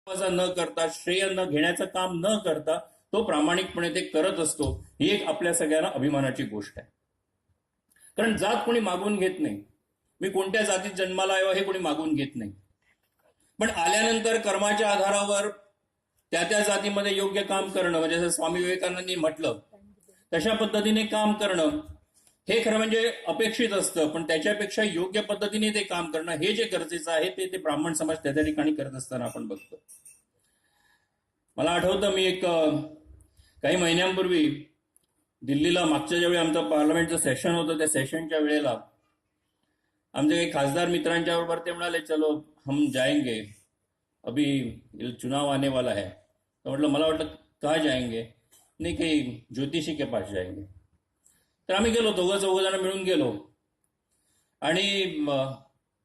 न करता, श्रेय न घेण्याचं काम न करता तो प्रामाणिकपणे ते करत असतो. ही एक आपल्या सगळ्यांना अभिमानाची गोष्ट आहे. कारण जात कोणी मागून घेत नाही. मी कोणत्या जातीत जन्माला यावं हे कोणी मागून घेत नाही. पण आल्यानंतर कर्माच्या आधारावर त्या त्या जातीमध्ये योग्य काम करणं, म्हणजे जसं स्वामी विवेकानंदांनी म्हटलं तशा पद्धतीने काम करणं हे खरं म्हणजे अपेक्षित असतं. पण त्याच्यापेक्षा योग्य पद्धतीने ते काम करणं हे जे गरजेचं आहे ते ब्राह्मण समाज त्या त्या ठिकाणी करत असताना आपण बघतो. मला आठवतं, मी काही महिन्यांपूर्वी दिल्लीला मागच्या ज्यावेळी आमचं पार्लमेंटचं सेशन होतं त्या सेशनच्या वेळेला आमचे काही खासदार मित्रांच्या बरोबर ते म्हणाले, चलो हम जाएंगे, अभी चुनाव आने वाला है. तर म्हटलं, मला वाटलं कहाँ जाएंगे? नाही, काही ज्योतिषी के पास जाएंगे. तर आम्ही गेलो, चौघजण मिळून गेलो. आणि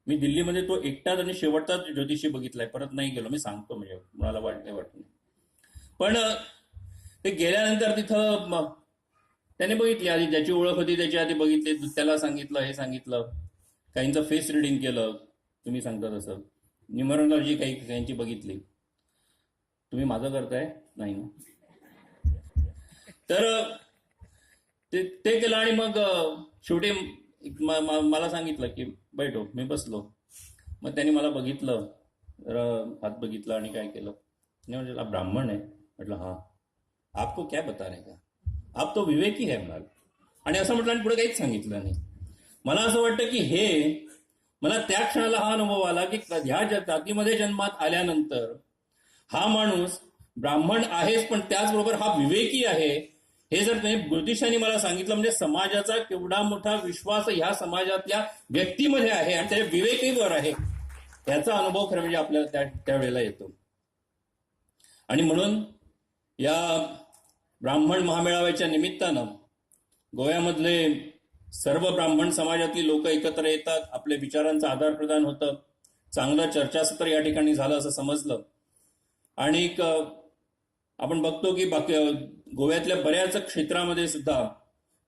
मी दिल्लीमध्ये तो एकटाच आणि शेवटचाच ज्योतिषी बघितलाय, परत नाही गेलो. मी सांगतो, म्हणजे मला वाटत पण ते गेल्यानंतर तिथं त्याने बघितली, आधी ज्याची ओळख होती त्याची आधी बघितली, त्याला सांगितलं, हे सांगितलं, काहींचं फेस रिडिंग केलं, तुम्ही सांगता तसं, न्यूमरोलॉजी काहींची बघितली. तुम्ही माझं करताय नाही ना? तर ते केलं आणि मग शेवटी मला सांगितलं की बैठो. मी बसलो. मग त्यांनी मला बघितलं, हात बघितला आणि काय केलं, म्हणजे आप ब्राह्मण आहे. म्हटलं हां. आपको क्या बता रहे का, आप तो विवेकी है म्हणाल. आणि असं म्हटलं आणि पुढे काहीच सांगितलं नाही. मला असं वाटतं की हे मला त्या क्षणाला हा अनुभव आला की ह्या जातीमध्ये जन्मात आल्यानंतर हा माणूस ब्राह्मण आहेच, पण त्याचबरोबर हा विवेकी आहे. हे जर तुम्ही ज्योतिषांनी मला सांगितलं, म्हणजे समाजाचा केवढा मोठा विश्वास ह्या समाजातल्या व्यक्तीमध्ये आहे आणि त्याच्या विवेकीवर आहे, याचा अनुभव खरं म्हणजे आपल्याला त्यावेळेला येतो. आणि म्हणून या ब्राह्मण महामेळाव्याच्या निमित्तानं गोव्यामधले सर्व ब्राह्मण समाजातली लोक एकत्र येतात, आपल्या विचारांचं आदान प्रदान होतं, चांगलं चर्चासत्र या ठिकाणी झालं असं समजलं. आणि आपण बघतो की गोव्यातल्या बऱ्याच क्षेत्रामध्ये सुद्धा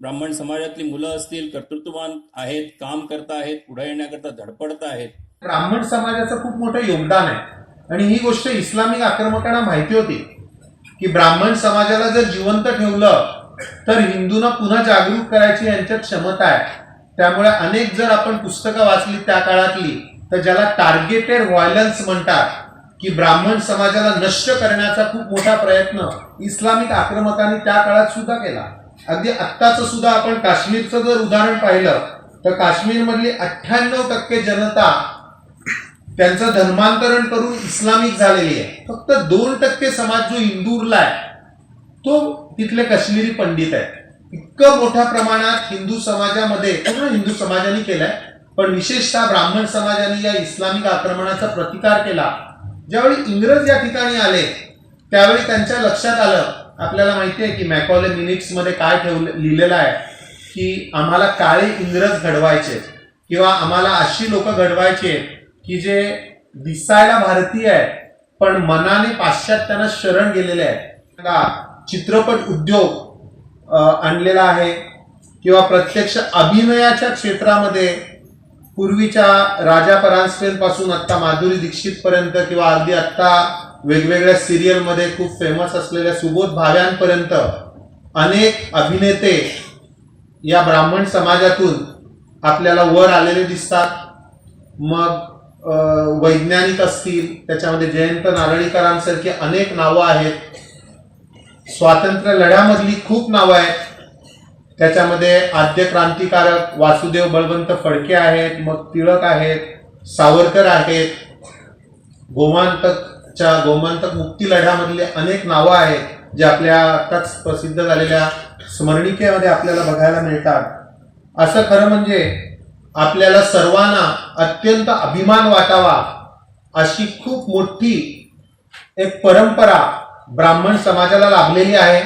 ब्राह्मण समाजातली मुलं असतील, कर्तृत्ववान आहेत, काम करता आहेत, पुढे येण्याकरता धडपडत आहेत. ब्राह्मण समाजाचं खूप मोठं योगदान आहे. आणि ही गोष्ट इस्लामिक आक्रमकांना माहिती होती की ब्राह्मण समाजाला जर जिवंत ठेवलं तर हिंदूंना पुन्हा जागरूक करायची यांच्यात क्षमता आहे. त्यामुळे अनेक जर आपण पुस्तकं वाचली त्या काळातली, तर ज्याला टार्गेटेड व्हायलन्स म्हणतात, की ब्राह्मण समाजाला नष्ट करण्याचा खूप मोठा प्रयत्न इस्लामिक आक्रमकांनी त्या काळात सुद्धा केला. अगदी आत्ताच सुद्धा आपण काश्मीरचं जर उदाहरण पाहिलं तर काश्मीरमधली 98% जनता त्यांचं धर्मांतरण करून इस्लामिक झालेली आहे. फक्त 2% समाज जो हिंदू उरलाय तो तिथले काश्मीरी पंडित आहेत. इतकं मोठ्या प्रमाणात हिंदू समाजामध्ये, पूर्ण हिंदू समाजाने केलंय, पण विशेषतः ब्राह्मण समाजाने या इस्लामिक आक्रमणाचा प्रतिकार केला. ज्यावेळी इंग्रज या ठिकाणी आले त्यावेळी त्यांच्या लक्षात आलं, आपल्याला माहिती आहे की मॅकॉले मिनिट्स मध्ये काय लिहिलेलं आहे की आम्हाला काळे इंग्रज घडवायचे किंवा आम्हाला अशी लोक घडवायचे की जे दिसायला भारतीय आहे पण मनाने पाश्चात्यांना शरण गेलेले आहे. चित्रपट उद्योग आणलेला आहे किंवा प्रत्यक्ष अभिनयाच्या क्षेत्रामध्ये पूर्वीच्या राजा परांजपे पासून आता माधुरी दीक्षित पर्यंत किंवा अगदी आता वेगवेगळ्या सिरियल मध्ये खूप फेमस असलेल्या सुबोध भाव्यांपर्यंत अनेक अभिनेते या ब्राह्मण समाजातून आपल्याला वर आलेले दिसतात. मग वैज्ञानिक असतील, त्याच्यामध्ये जयंत नारळीकरांसारखी अनेक नावं आहेत. स्वातंत्र्य लढ्यामधली खूप नावं आहेत. त्याच्यामध्ये आद्य क्रांतिकारक वासुदेव बळवंत फडके आहेत, मग टिळक आहेत, सावरकर आहेत. गोमांतक मुक्ती लढ्यामधले अनेक नावं आहेत जे आपल्या आताच प्रसिद्ध झालेल्या स्मरणिकेमध्ये आपल्याला बघायला मिळतात. असं खरं म्हणजे आपल्याला सर्वांना अत्यंत अभिमान वाटावा अशी खूप मोठी एक परंपरा ब्राह्मण समाजाला लाभलेली आहे.